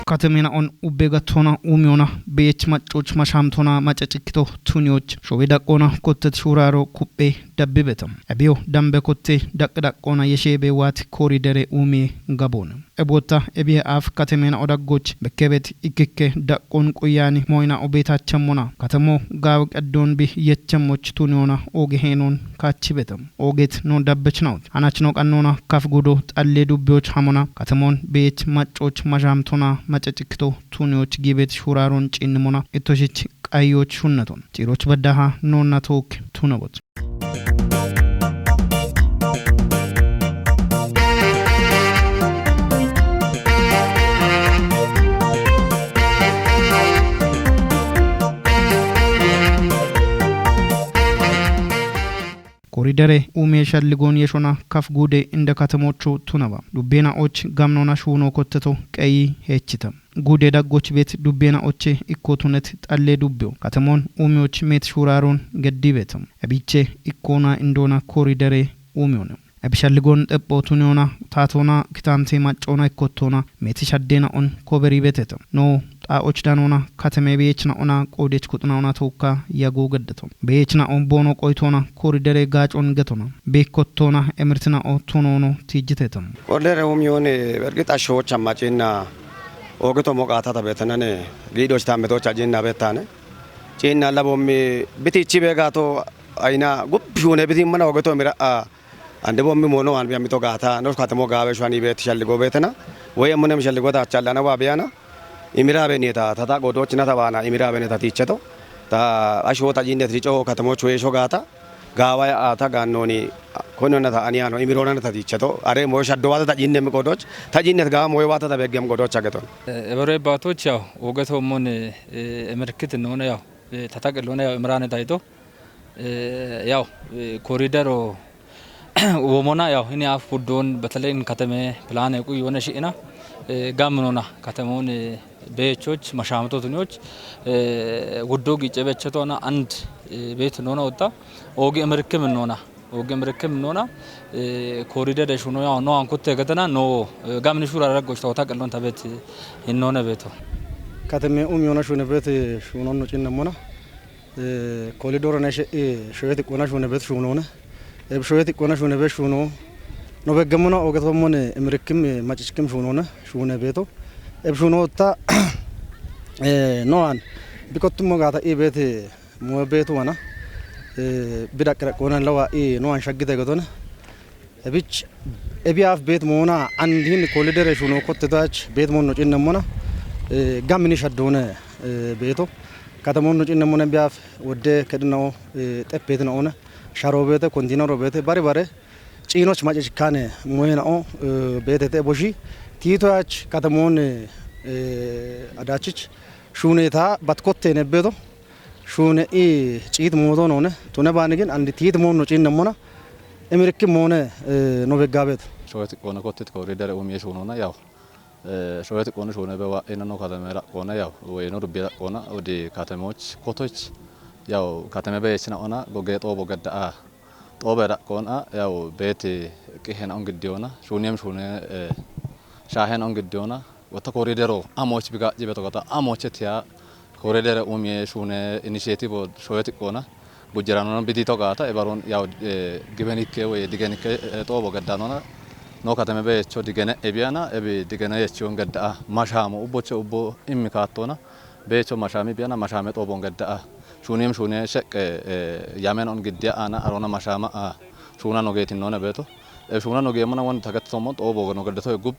katmena on ubegatona umiona beech machoch mashamtona machachikito tunioch showeda qona kottet shuraro kuppe dabbebetam abio dambe kotte dakdakona yeshebe wat koridere umi gabon ebota ebie af katmena odagoch bekebet ikeke dakon qoyani moyna obetachemona katamo gaw qaddon bi yetchemoch tuniona oge henon kachibetam oget no dabbechnaut anachno qannona kafgudo alle dubbeoch hamona katamon beech machoch mashamtona machachikito tunioch gibet shuraron chinmona etoshich qayoch hunnaton tiroch badaha nonna tok tunabot koridere umeshal ligon yeshona kaf gude inda katamocho tunaba dubbena och gamnona shuno kotteto qayi hechitam gude daggoch bet dubbena oche ikotunet alle dubbeo katamon umioch met shuraron geddibetam abiche ikona indona koridere umiona abishal ligon epotuniona tatona kitante machona ikotona met shaddena on koberi betetam no och danona katame beechna ona qodech kutna ona toka yago gaddato beechna on bono qoytona koridere gaach on gatona beekotona emertina o tonono tijitetam koridere umione bergita shoch amachina ogeto moqata tabetanane gidoch tameto chajina betane chinna labommi bitichi begato aina gubshune bitimana ogeto mira ande bommi mono an biamito gata no katamo gawe shwani bet shalgo betana wayamune shalgo ta challana wabiana imirabe neta tata godoch na tabana imirabe neta ticheto ta ashota jinne tricho katamo chwe shogata gawa ata gannoni konona ta aniano imirona neta ticheto are mo shaddo wata jinne me godoch ta jinne ga mo wata ta begem godoch ageton ebere batoch yaw ogeto mon emerkit nona yaw tata gelona yaw imrane taito yaw koridero ወሞና ያው እኔ አፍዶን በተለይን ከተማ ፕላን የቁይ ሆነ ሽኢና ጋምኖና ከተማውን ቤቾች ማሻምቶቱኞች ጉዶ ግጨበቸቶና አንድ ቤት ኖና ወጣ ኦጌ ምርክም ኖና ኮሪደር ደሽኖ ያው ነው አንኩት ገተና ኖ ጋምን ሹራ ረጎች ታውታ ቀሎን ተበት ይኖነ ቤቶ ከተማ ኡሚዮና ሹነ ቤት ሹኖ ነው ጭነሞና ኮሪዶር ነሽ ሹየት ቆና ሹነ ቤት ሹኖና ebshoyeti kona shune be shuno no begamuna ogatomon emrikim machichkim shunona shune beto ebshuno ta noan bikottumo gata ibete mo beto wana bidakra kona lawa noan shagide godona ebich ebiaf bet mona andin kolidere shuno kottedach bet monno cinnamona gamini shaddone beto katamon no cinnamona biaf wode kedno teppetno ona sharobeete kontinero beete bari bare ciinoch majikane moyenao beete boshi titoach katamon adachich shuneta batkotte nebedo shune ciit modo none tune banigin andi tit monno cinnamona emirki mone no begabet shoyet kona kottet koridere umye shunona yaw shoyet kona shune bewa enano katamera kona yaw wayno rubya kona odi katamoch kotoch yaw katame beechna ona gogeto bogada tobera kona yaw beti kihen on gidiona shuniem shune shahen on gidiona wata koridero amoch biga jibeto gata amochetia koridere umye shune initiative shoyet kona bujirano bidito gata ebaron yaw gibenike we digenike to bogada nona no katame beecho digene ebiana ebi digene yechion gada mashamo uboche ubo immikatona beecho mashami biana mashame to bongada shuniem shune shek yamen on gidya ana arona mashama shuna no getin nona beto shuna no gemana won tagat somot obo no gadto gub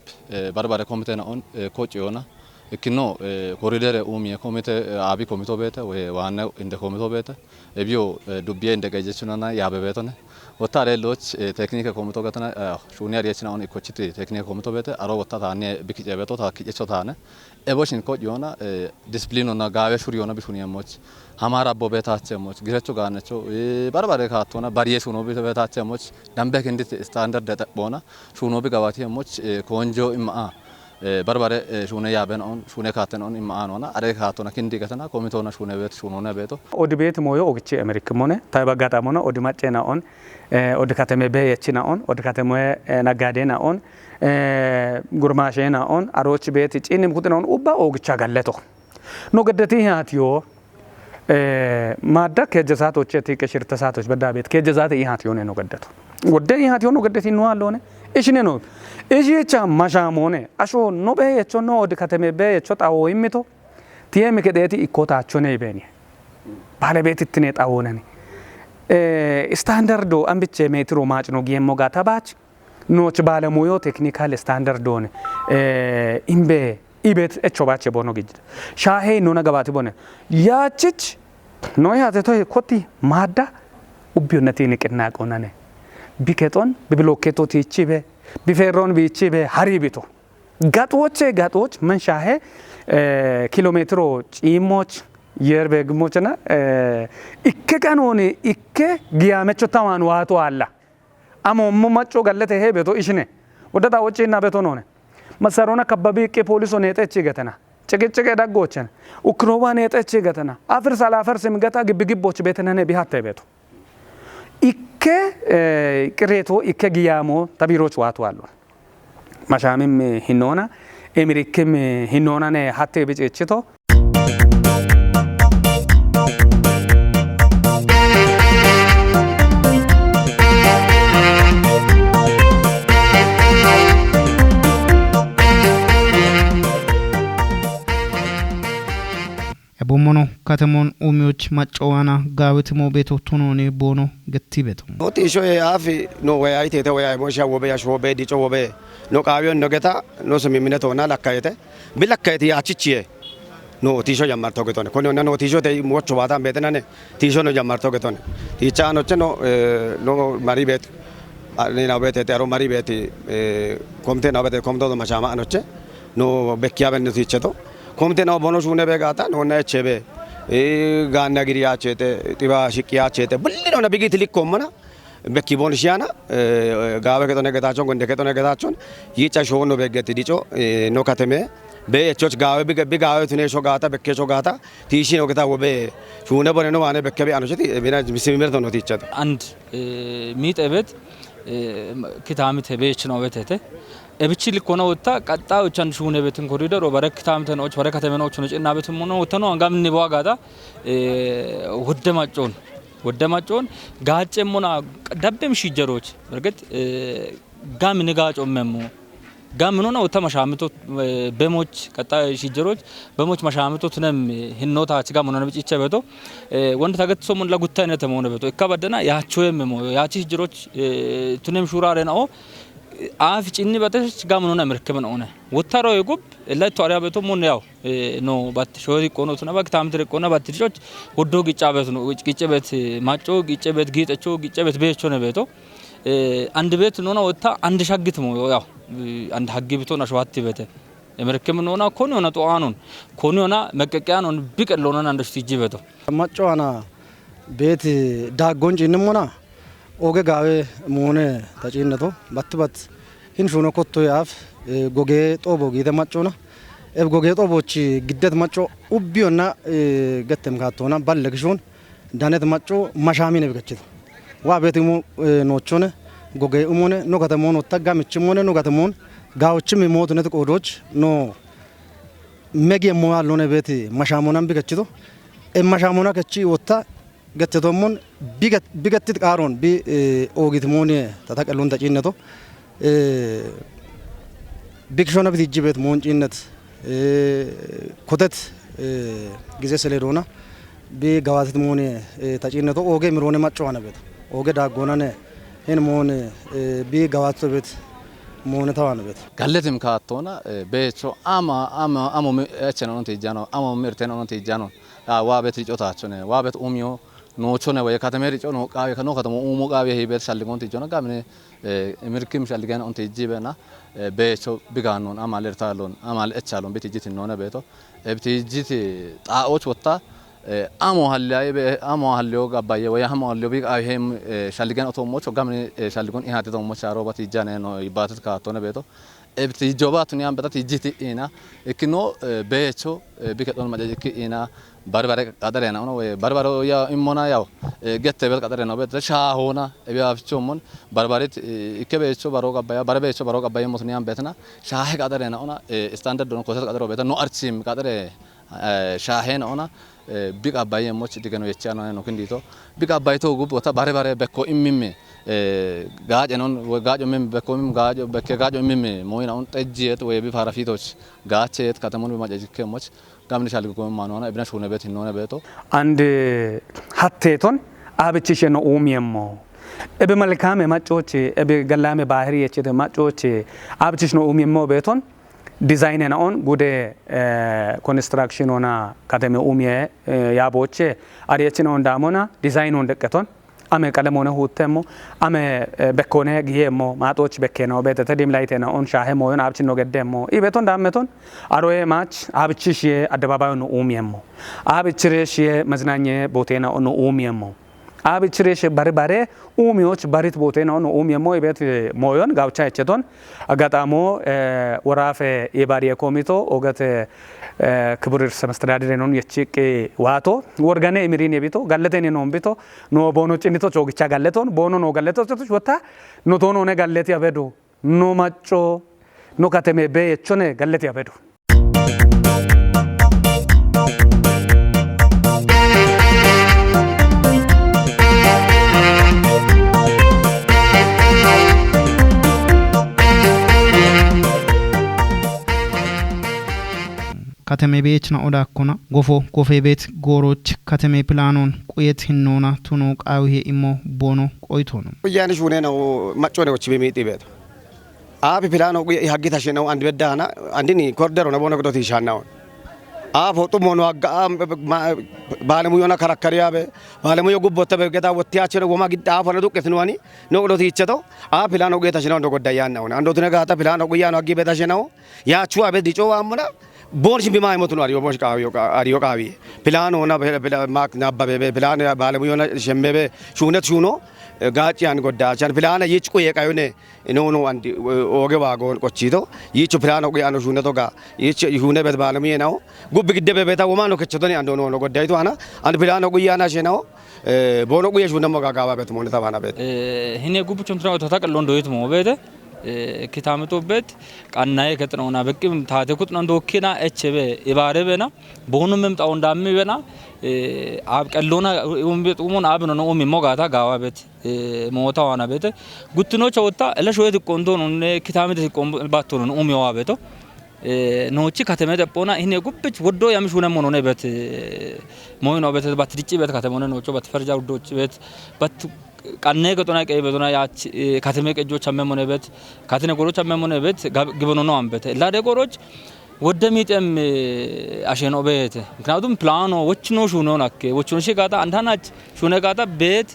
barbare komite na on kochiona ikino koridere umie komite abi komito beta we wana inde komito beta ebio dubye inde gejechuna na yabe betone wotare loch teknika komito gatana shunia riechna on ikochiti teknika komito beta aro wotta tane bikije beto ta kijecho tane eboshin kochiona discipline na gawe shuriona bishunia moch hamara bobetache moch girecho ganecho barbare katona bariye shuno betache moch dambe kindi standard data bona shuno bi gawati moch konjo ima barbare shune yaben on shune katen on immaanona are katona kindi gatana komitona shune bet shunone beto odi bet moyo ogchi amerikmone tayba gatamona odi machena on odi kateme be yechina on odi kateme nagadena on gurmaashena on arochi beeti cinnim kutinon ubba ogicha galleto no gaddati hatyo ማዳ ከጀዛቶች የትከሽር ተሳቶች በዳቤት ከጀዛት ይሃት የሆነ ነው ገደቱ ወደ ይሃት የሆነ ገደት ነው አለሆነ እሺ ነው እሺቻ ማሻሞነ አሾ ነው በየቾ ነው ወደ ከተሜ በየቾ ጣው ይምቶ ቲየም ከደቲ ኢኮታቸው ነው ይበኒ ባለቤት ትኔ ጣውነኒ ስታንዳርዶ አንብቼ ሜትሮ ማጭ ነው ጌሞ ጋታባች ኖች ባለሙዮ ቴክኒካል ስታንዳርዶ ነው ኢምቤ ኢቤት እቾባቸ ቦኖ ግጅ ሻሄ ነው ነገባት ቦነ ያቺች ነው ያተቶ ኮቲ ማዳ ኡቢዮነቴ ንቅና ቆናነ ቢከቶን ቢብሎኬቶ ቲቺቤ ቢፌሮን ቢቺቤ ሀሪቢቶ ጋጦች መንሻሄ ኪሎሜትሮ ጪሞች የርበግሞችና ኢከቀኖኒ ኢከ ጊያመቾ ታማን ዋቶ አላ አሞሞ ማጮ ገለተ ሄ ቤቶ ኢሽኔ ወደታ ወጪና ቤቶ ነው መሰሮና ከበቢ ኢከ ፖሊሶ ነጠች ገተና ጭቅጭቅ ዳጎችን ኡክሮባ ነጠች ገተና አፍር ሰላፈር ስምገታ ግብግቦች ቤተነነ ቢሃተ ቤቶ ኢከ ቅሬቶ ኢከ ጊያሞ ተቢሮች ዋቶ አሉ ማሻምም ሂኖና ኤሚሪክም ሂኖና ነ ሀቴ ቢጭችቶ ቦሞኖ ከተሞን ኡሚዎች ማጫዋና ጋብትሞ ቤቶ ቶኖኔ ቦኖ ገቲቤቶ ኦቲሾ ያፊ ኖ ወያይቴ ተወያይ ሞሻ ወበያ ሾበ ዲጮ ወበ ኖ ቃቢዮን ነገታ ኖ ስሚምነቶና ለካየተ ቢለካየተ ያቺቺ ኖ ቲሾ ጀማርቶ ገቶነ ኮኖ ኖ ቲሾ ተይ ሞቾ ባታም ቤተናነ ቲሾ ኖ ጀማርቶ ገቶነ ቲቻኖች ኖ ማሪ ቤት ኔና ቤት ተሮ ማሪ ቤት ኮምቴ ነው ቤት ኮምቶ ማቻማ አኖች ኖ በኪያ በነቱ ይቸቶ ኮምቴ ነው ቦኖ ሹነ በጋታ ነው ነቸበ ጋና ግሪያ ቸተ ጢባ ሽቂያ ቸተ ብሊ ነው ነብጊት ሊኮመና በኪ ቦንሺያና ጋበ ከተነ ገታቸው ጎንደ ከተነ ገታቸው ይጫሾ ነው በገት ዲጮ ነው ከተሜ በየቾች ጋበ ቢጋበ ትኔሾ ጋታ በከቾ ጋታ ቲሺ ነው ገታ ወበ ሹነ ቦነ ነው አነ በከበ አኖች ቢና ሲሚመርቶ ነው ቲቸተ አንድ ሚጠበት ክታምት በየች ነው በተተ እብቺ ልኮና ወጣ ቀጣዮች አንድ ሹነ ቤትን ኮሪደር ወበረክታምተ ነው ወበረከተመኖች ነው ጭና ቤት ሆኖ ወተኖ አንጋምን በዋጋታ ወደማጮን ጋጨሞና ደበም ሽጀሮች በርግጥ ጋም ንጋጮ መሙ ጋም ነው ወታ መሻምቶ በሞች ቀጣይ ሽጀሮች በሞች መሻምቶ ተነም ህኖታ አጭጋ ሞና ነብጭ በቶ ወንድ ታገትሶ ሞን ለጉታ አይነት ተመሆነ በቶ እካበደና ያቸው የመሞ ያቺ ሽጀሮች ተነም ሹራረ ነው አፍ ጭኒ በተሽ ጋምኖና ምርክም ነው ወታሮ ይጉብ ለቶ አሪያ በቶ ሞን ያው ኖ ባት ሾሪ ቆኖት ነው ባክታም ትር ቆና ባት ልጆች ወዶ ግጫበት ነው ግጭበት ማጮ ግጭበት ጊጠቾ ግጭበት በቾ ነው በቶ አንድ ቤት ነው ወታ አንድ ሻግት ነው ያው አንድ ሀግ ቤቶ ነው ሸዋት ቤተ ምርክም ነው ኮን ነው ጧኑን ኮን ነው መቀቀያ ነው ቢቀሎና አንድ ሽጂ ቤቶ ማጮዋና ቤት ዳጎንጂ እንሞና ኦገ ጋዌ ሞነ ተጪነቶ ባትባት ሂንሹኖ ኮቶ ያፍ ጎጌ ጦቦ ጊተ ማጮና ኤብ ጎጌ ጦቦች ግደት ማጮ ኡቢዮና ገተም ካቶና ባለግሾን ዳነት ማጮ ማሻሚ ነው በከችቶ ዋ ቤትሙ ኖቾነ ጎጌ ኡሞነ ኖ ከተሞን ወጣጋምች ሞነ ኖ ከተሞን ጋዎችም ሞቱነት ቆዶች ኖ መጌ ሞያሎነ ቤት ማሻሞናም በከችቶ ማሻሞና ከቺ ወጣ ገተቶሞን ቢገትት ቃሮን ቢ ኦጊትሞን ተተቀሉን ተጪነቶ ቢክሾና ቢትጅበት ሞንጪነት ኮተት ጊዜ ሰሌዶና ቢ ጋዋትት ሞን ተጪነቶ ኦጌ ምሮነ ማጫዋና ቤት ኦጌ ዳጎናነ ሄን ሞን ቢ ጋዋትቶ ቤት ሞነ ተዋና ቤት ጋለትም ካቶና በቾ አሞ እቸነውን ተጃኖ አሞ ምርተነውን ተጃኖ ዋ ቤት ሊጮታቸው ነው ዋ ቤት ኡሚዮ ኖቾነ ወይ ከተሜ ሊጮ ነው ቃው ከኖ ከተሞ ኡሞ ቃው ይሄበት ሳልጎን ተጆና ጋምን ምርክም ሳልገና ኦን ተጂበና በቾ ቢጋኖን አማለርታሎን አማል እቻሎን ቤት ጂት ነው ነው ቤቶ ቤት ጣኦች ወጣ አሞ ሀልዮ ጋባየ ወይ አሞ ሀልዮ ቢቃ ይሄም ሳልገና ኦቶሞች ጋምን ሳልጎን ይሃተ ቶሞች አሮባት ይጃነ ነው ይባተት ካቶነ ቤቶ ebti jobat ni ambata tijiti ina ikino becho biketon majiki ina barbare qadarena ono we barbaro ya imona yaw gette bel qadarena bet shahona ebi afchomon barbarit ikebecho baro qabaya barbecho baro qabaya mosni ambetna shah qadarena ona standard don kosa qadaro bet no archim qadare shahena ona big abaye moch digano yechano no kindito big abaye to gubota bare bekko immimme ጋጭ ነው ጋጭ ምን በኮም ጋጭ በከጋጭ ምን ሞይና ኦን ጠጅት ወይ ቢፋራፊቶች ጋጭት ከተሞን በማጨጅከሞች ጋምን ሻል ጎም ማኖና ኢብናሽ ሆነ ቤት ሆነ ቤቶ አንድ ሀቴቶን አብችሽ ነው ኦሚየሞ እበ መልካም ማጮች እበ ገላሜ ባህሪ የቸተ ማጮች አብችሽ ነው ኦሚየሞ ቤቶን ዲዛይን እና ኦን ጉደ ኮንስትራክሽን ሆና ከተሜ ኦሚየ ያቦች አሪየች ነው እንዳሞና ዲዛይን ሆን ደቀቶን ame kalamona hutemo ame bekkone giyemo matoch bekkeno bete tedim laitena on shahe moyon abchino geddemo ibeton dameton aroye mach abchishe adebabayo no umiemo abchireshe maznanye botena on umiemo abchireshe bare umioch barit botena on umiemo ibet moyon gawcha echeton agatamo warafe ibariye komito ogate ክቡር ሰመስተዳድር ነው የቺቅ ዋቶ ወርጋኔ ኤሚሪን የቢቶ ጋለቴን ነው ቢቶ ኖ ቦኖ ጭኒቶ ቾግቻ ጋለቶን ቦኖ ነው ጋለቶ ተቶች ወታ ኖ ቶኖ ነው ጋለቴ ያበዱ ኖ ማጮ ኖ ከተሜ በ የቾነ ጋለቴ ያበዱ ከተሜ ቤት ነው ኦዳኮና ጎፌ ቤት ጎሮች ከተሜ ፕላኑን ቆየት ህኖና ቱኖ ቃውሄ ኢሞ ቦኖ ቆይቶ ነው ያንሽ ሆነ ነው ማጮኔዎች በሚጤ ቤት አብ ፕላኑ ያግታሽ ነው አንድ በዳና አንድኒ ኮሪደር ነው ቦኖ ግዶት ይሻናው አብ ወጡ ሞኖ አጋ ባለሙዮና ከራከሪያ ባለሙዮ ጉቦተ በገዳ ወጥያቸው ወማ ግዳ አፈነ ዱቀት ነውኒ ነው ግዶት ይቸቶ አብ ፕላኑ ገታሽ ነው እንደጎዳያ ነው አንዶ ተነጋታ ፕላኑ ቆያ ነው አጊ ቤታሽ ነው ያቹ አበ ዲጮ አሙና ቦንሽ ቢማ ይሞት ነው አሪዮ ቦንሽ አሪዮ ቃዊ ፕላን ሆና ማክ ናባበ ፕላን ባለሙዮና ሸምበ ሹነት ሹኖ ጋጭያን ጎዳቻን ፕላን ይጭቁ የቃዩነ ነው አንዲ ኦገባ ጎን ቆቺቶ ይጭ ፕላን ኦገያ ነው ሹነቶ ጋ ይጭ ይሁነ በት ባለሙየ ነው ጉብ ግደበ ቤታ ወማ ነው ከቸቶኒ አንዶ ነው ጎዳይቶ አና አንድ ፕላን ኦገያና ሸናው ቦኖ ቁየሽ ነው መጋጋባ በት ሞነ ተባና በት ህኔ ጉብ ቹምትራው ተታቀሎ እንደውት ሞ ቤተ kitametoበት ቃናዬ ከጥነውና በቅም ታተኩት ነው እንደወኪና ኤችቤ ይባረበና በሆኑም መምጣው እንዳምበና አብቀሎና ወምቤት ኡሙን አብኖ ነው ኡሚ ሞጋታ ጋዋበት ሞታዋና ቤተ ጉትኖች ወጣ ለሾየት ቆንዶ ነው kitamete ቆም ባቶ ነው ኡሚ ዋበቶ ኖቺ ከተመ ደፖና ይሄ ጉብጭ ወዶ ያምሹነ ሞኖ ነው በት ሞይኖ በት ባትዲጪ በት ከተመነ ኖቾ በተፈርጃ ወዶች በት በት ቃኔ ገጦና ቀይ በቶና ያች ከተሜ ቀጆች አመሞነበት ካትነ ጎሮች አመሞነበት ግበኖ ነው አንበተ ላደጎሮች ወደሚጤም አሸኖ ቤት ምክንያቱም ፕላኑ ወችኖ ሹኖ ናከ ወችኖ ሽጋታ አንታናች ሹነ ጋታ ቤት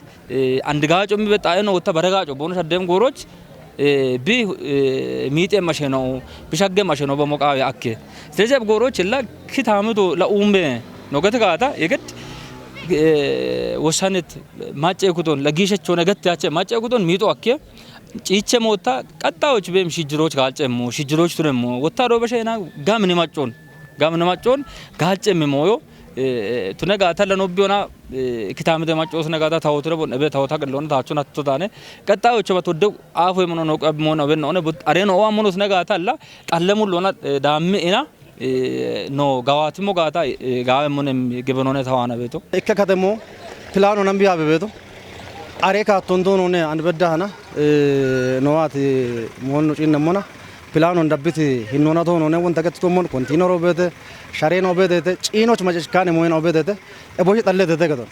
አንድ ጋጮ የሚበጣ ነው ወጣ በረጋጮ ቦኖ ሸደም ጎሮች ቢ ሚጤም አሸኖ ቢሻገም አሸኖ በሞቃዊ አከ ስለዚህ ጎሮች ለክታምቶ ለኡምበ ነው ገተጋታ የግድ ወሳነት ማጨቁቶን ለጊሸቸው ነገት ያጨ ማጨቁቶን ሚጦ አከ ጪቸ ሞታ ቀጣዎች በም ሽጅሮች ጋልጨሙ ሽጅሮች ተረሙ ወታዶ በሸና ጋምን ማጮን ጋልጨም ሞዮ tunaga talla no biona kitame de macho tunaga ta hawtre bon ebe ta kadlon ta chuna tutane qatta ocho batodde afu mono no qab mono ben one areno wa mono tunaga talla qallemul lona damme ina no gawatimo gata gawe monem gebonone tawana beto ekka kademo plano nambi abe beto are ka tondono ne anbedda no ati monno cinnamona plano ndabbiti hinnona tono ne won tagatto mon continuo bete shareno bete cinoch majkane moen obedete ebosh tallete gadon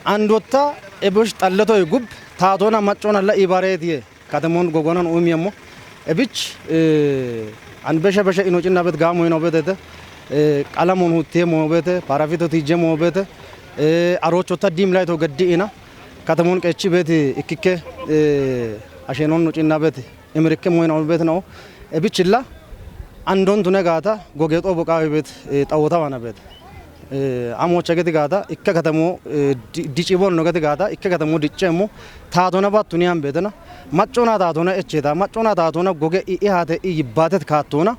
andotta ebosh talleto gub taatona macona la ibareti kademon gogonon umiyemo ebich anbesha besha inocinna bet gamo ino bedete qalamon hutte mo bete parafito tije mo bete arochota dim laito gaddiina kademon qechi beti ikkike ashenon no cinna beti emerike mo ino bet no ebichilla andon tunegata gogeto boqawi bet tawota wana bet amocha gati gata ikka katamo dicibon no gati gata ikka katamo dicemo taadona battuniyan bedana maccona taadona echeta maccona taadona goge I hate I yibbatet kaatona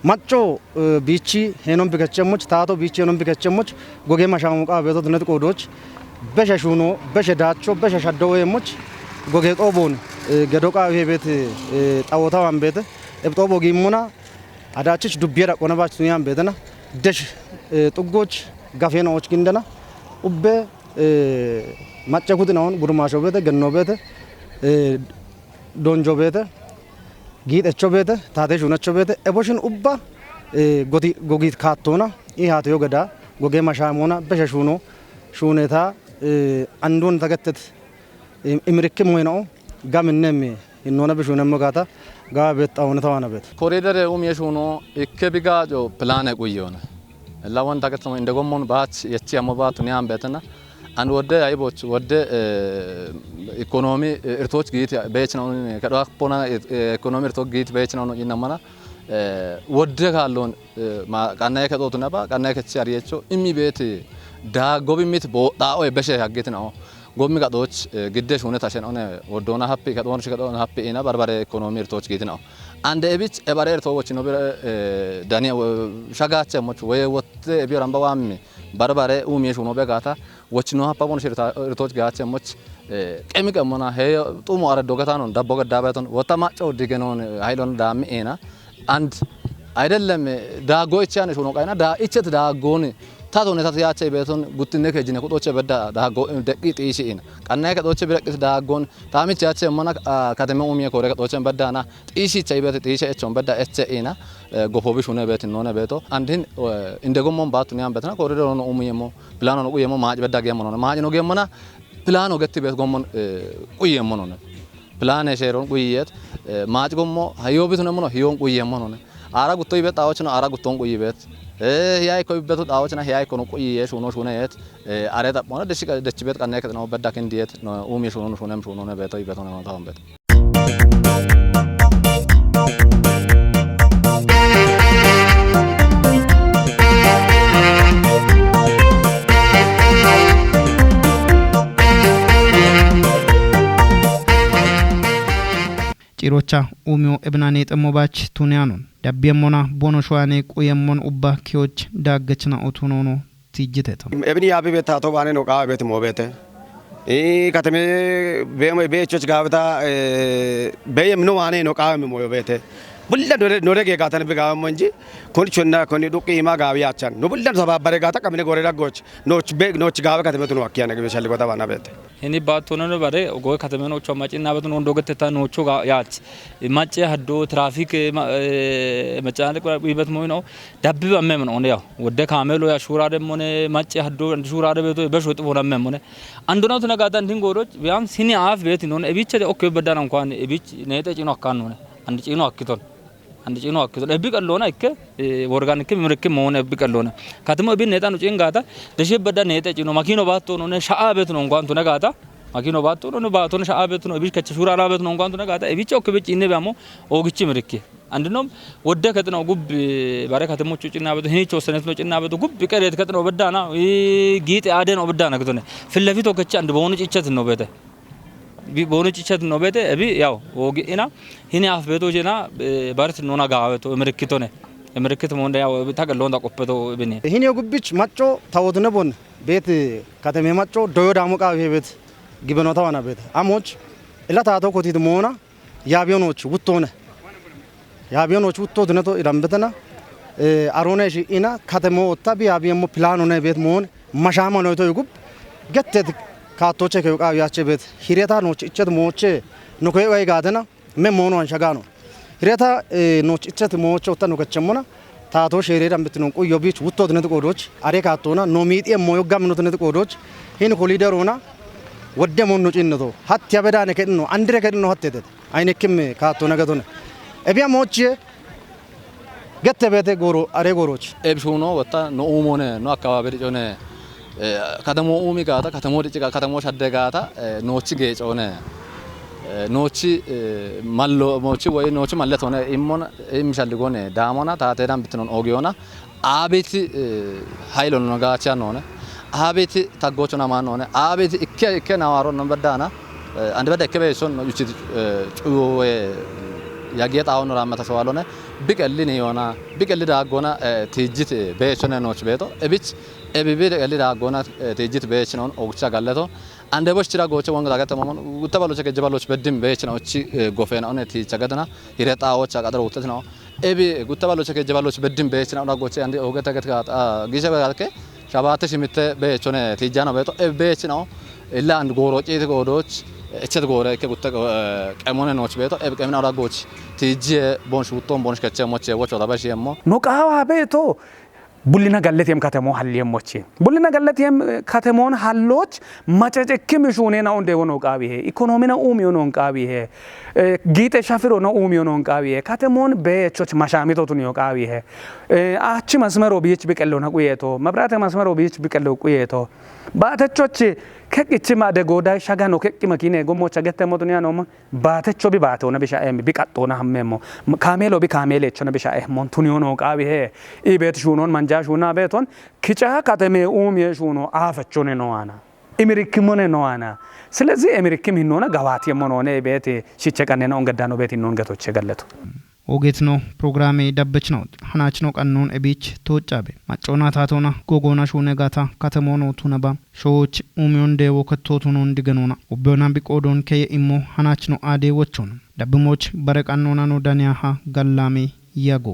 macco bichi henon bikachemoch taato bichi henon bikachemoch goge mashamuqa beto dunet qodoch besha shuno besha dacho besha shaddowemoch goge qobon gedoqa hebet tawotawan bete ebtobo gimuna adachich dubiera qona battuniyan bedana desh ጥጎች ጋፌናዎች ግንደና ኡበ ማጨኩት ነው ጉርማሾ ቤተ ገኖ ቤተ ዶንጆ ቤተ ጊጠቾ ቤተ ታቴሽ ሆነቾ ቤተ ኤቦሽን ኡባ ጎጊት ካቶና ኢሃቴዮ ገዳ ጎጌ ማሻሞና በሸሹኖ ሹኔታ አንዱን ተገተት ኢምሪክም ወይ ነው ጋምነም ኢኖና በሹነም ጋታ ጋቤት አሁን ተዋና ቤት ኮሪደር የሹኖ ኢከቢጋጆ ፕላን ቆየውና lawan tagatmo indegomon baach yechi amoba tuniyan betena and wode ayboch wode economy irtoch git beechna kadwa pona economy irtoch git beechna no inamana wode kallon ma qanay kadotuna ba qanay kechi ariyecho immi bet da gobi mit bo da o beshe hagetna gomi gadoch gidde shune tashen one wodona happy kadon shikadon happy ina barbare economy irtoch gitna ande ebich ebarer to wochino dani shagache moch we wotte ebiram bawami barbare umi shuno begata wochino hapabon shirta irtoch gache moch kemika mona he tumo ara dogata non dabbo gadda baton wota macho digenon haylon dami ena and አይደለም ዳጎ እቻነ ሹኖ ቃይና ዳ እቸት ዳጎን ታቶነ ታያቸ ቤቶን ጉትነ ከጅነ ቁጦቸ በዳ ዳጎ ደቂ ጢሲን ቀናይ ከጦቸ ብረቅስ ዳጎን ታሚቻቸ መና ከተማው ሚያ ኮረ ከጦቸ በዳና ጢሲ ቻይበት ጢሲ እቾን በዳ እቸኢና ጎፎቢ ሹነ ቤት ነነ ቤቶ አንድን እንደጎሞን ባቱን ያን ቤትና ኮሪደር ነው ኡሙየሞ ፕላን ነው ቁየሞ ማጭ በዳ ገየሞ ነው ማጭ ነው ገየሞና ፕላን ነው ገት ቤት ጎሞን ቁየሞ ነው ፕላን ሼሮን ቁየት ማጭ ጎሞ ሃዮቢት ነው ነው ሂዮን ቁየሞ ነው አራ ጉቶ ይበት አዎች ነው አራ ጉቶን ቁይበት ያይ ኮይበቱ ጣዎች ነው ያይ ኮኑ ቁይየ ሹኖ ሹነየት አሬታ ሆነ ደች ቤት ቀና ከት ነው በዳክ እንዲየት ነው ኡሚ ሹኖ ሹነም ሹኖ ነው ቤቶ ይበት ነው ታውን ቤት ጭሮቻ ኡሚዮ እብናኔ ጠሞባች ቱኒያኑን ዳቢየሞና ቦኖ ሸዋኔ ቁየሞን ኡባ ኪዮች ዳገችና ኦቶኖኖ ትጅተታ እብኒ ያቢ ቤት ታቶ ባኔ ነው ቃ ቤት ሞቤተ ከተሜ ቤቾች ጋብታ በየም ነው ዋኔ ነው ቃ ሞዮ ቤተ ቡላ ኖረጌ ጋታን ቢጋም እንጂ ኮንቾና ኮኒ ዱቂ ማ ጋቢያቻን ነው ቡላ ተባበረ ጋታ ከምን ጎረዳ ጎች ኖች ጋባ ከተመቱ ነው አኪያ ነገ በሻል ጎታ ባና ቤት እኒ ባቶነ ነው ባሬ ጎ ከተመኖቹ ማጪና በቱ ነው እንደገተታ ኖቹ ያች ማጪ ሀዶ ትራፊክ መጫነቅ ይበት ሞይ ነው ዳብ በመም ነው ያው ወደ ካሜሎ ያ ሹራ ደሞነ ማጪ ሀዶ ሹራ ደበቶ በሾጥ ቦና መም ነው አንዱ ነው ተነጋታ እንዲን ጎሮች ቢያም ሲኒ አፍ ቤት ነው እቢቸ ኦኬ በዳና እንኳን እቢች ነጠጭ ነው አካን ነው አንድ ጭኖ አክቶን አንድ ጭኖ አክቶን እቢ ቀሎና እከ ኦርጋኒክ ምርክ መሆነ እቢ ቀሎና ካተሞ እቢ ነጣ ነው ጭንጋታ ደሽበዳ ነጠጭ ነው ማኪኖ ባቶ ነው ሻአ ቤት ነው እንኳን ተነጋታ ማኪኖ ባቶ ነው ባቶ ነው ሻአ ቤት ነው እቢ ከች ሹራራ ቤት ነው እንኳን ተነጋታ እቢ ጮክ ብጭ ይነባሞ ኦግቺ ምርክ አንድነው ወደ ከጥነው ጉብ ባረ ከተሞቹ ጭና ቤት ሄቾ ሰነት ነው ጭና ቤት ጉብ ቀሬት ከጥነው በዳና ጊጥ አደ ነው በዳና ከተነ ፍለፊቶ ከች አንድ በሆነ ጭቸት ነው ቤተ ቦኖች ቸት ነው ቤተ እቢ ያው ወግኢና ሂኒ አፍ ቤቶጀና ባርት ኖና ጋበቶ ምርክቶነ ምርክት ሞንዳ ያው ታቀለው እንዳቆፈቶ እብኔ ሂኒ ጉብች ማጮ ታወትነ ቦን ቤት ከተሜ ማጮ ዶዮ ዳሙቃ ቤት ግበኖታ ዋና ቤት አሞች እላታቶ ኮቲት ሞና ያቢዮኖች ውቶ ድነቶ ይራምበተና አሮነሽ ኢና ከተሞ ወጣ ቢያቢየሞ ፕላን ሆነ ቤት ሞን ማሻማ ነው ይጉብ ገተት ካቶቼ ከውቃ ያቸ ቤት ሂሬታ ኖች እጨት ሞቼ ኖኮይ ወይ ጋደና መሞኖ አንሻጋ ነው ሂሬታ ኖች እጨት ሞቼ ወጣ ነው ከቸሞና ታቶ ሼሬዳም ብትኖን ቆዮ ቢች ውቶ ድነት ቆዶች አሬ ካቶና ኖሚጤ ሞዮጋም ነው ድነት ቆዶች ሂን ኮሊደር ሆና ወደ ሞኖ ጭነቶ ሀት ያበዳነ ከድኖ አንድረ ከድኖ ሀተተ አይነክም ካቶ ነገቶነ እቢያ ሞቼ ገተ ቤተ ጎሮ አሬ ጎሮች ኤብሹኖ ወጣ ነው ኡሞነ ነው አካባቢ ዲጆነ ከተሞ ኡሚ ጋታ ከተሞ ዲጭጋ ከተሞ ሸደጋታ ኖች ጌጮነ ኖች ማሎ ሞች ወይ ኖች ማለት ሆነ ኢሞና ኢምሻልጎነ ዳሞና ታቴዳም ብትኖን ኦጊዮና አቤት ኃይል ነው ጋቻ ነው አቤት ታጎቹ ነው ማን ነው አቤት እከ ናዋሮ ነው በዳና አንድ በዳ ከበይሶን ዩቺ ጩዌ ያጌጣውን ራመታ ሰዋሎነ ቢቀልን ይሆና ቢቀል ዳጎና ትጅት በየቸነ ነውች ቤቶ እብች እብቢ ቢቀል ዳጎና ትጅት በየቸነ ነው ኦግቻ ጋለቶ አንደ ቦች ትራ ጎቸ ወንጋ ጋተማን ውተባሎች ከጀባሎች በድም በየቸነ ኦቺ ጎፌና ኦነ ትይቻገደና ይረጣዎች አቀደረ ውተት ነው እቢ ውተባሎች ከጀባሎች በድም በየቸነ ኦዳ ጎቸ አንደ ኦገተ ገትጋ ጊዜ በጋልከ ሻባተ ሽምተ በየቸነ ትጃና ቤቶ በየቸነ ነው ኢላ አንድ ጎሮጪ ጎዶች እቸት ጎረ ከጉተ ቀሞነ ነውች ቤቶ ቀምና አውራ ጎች ትጂ ቦንሽ ውቶን ቦንሽ ከቸሞች ወቾ ታባሽ የሞ ኖቃዋ ቤቶ ቡሊና ገለቴም ከተሞ ሀልየሞች ቡሊና ገለቴም ከተሞን ሀሎች ማጨጨክም ሹኔ ነው እንደሆነ ቃቢሄ ኢኮኖሚና ኡሚዮ ነው ቃቢሄ ጊጤ ሻፍሮ ነው ኡሚዮ ነው ቃቢሄ ከተሞን በቾች ማሻሚቶቱን ነው ቃቢሄ አቺ መስመሮ ቢች ቢቀለው ነው ቁየቶ መብራተ መስመሮ ቢች ቢቀለው ቁየቶ ባተቾች ከቅች ማደጎዳ ሻጋኖ ከቅ መኪኔ ጎሞቻ ገተሞቱን ያ ነው ባተቾ ቢባተው ነው ቢሻኤም ቢቀጦና ሐመሞ ካሜሎ ቢካሜሌ ቾነ ቢሻኤ ሞንቱን ነው ቃቢሄ ኢቤት ሹኖን ማንጃሹና ቤቶን ክጫ ከተሜ የሹኖ አፈቾኔ ነው አና ኢሚሪክሞኔ ነው አና ስለዚህ ኢሚሪክም ይኖና ጋዋት የሞኖኔ ቤት ሲቸቀኔ ነው እንገዳ ነው ቤት ይኖን ገቶች ገለቱ ኦጌት ነው ፕሮግራሜ ደበች ነው ሐናች ነው ቀኑን እቢች ተወጫበ ማጮና ታቶና ጎጎና ሹነ ጋታ ከተሞኖ ቱነባ ሾች ኡሚዮን ደው ከተቶኑ እንዲገኑና ኦቦና ቢቆዶን ከየኢሞ ሐናች ነው አዴ ወቾን ደብሞች በረቀኖና ነው ዳንያሃ ጋላሜ ያጎ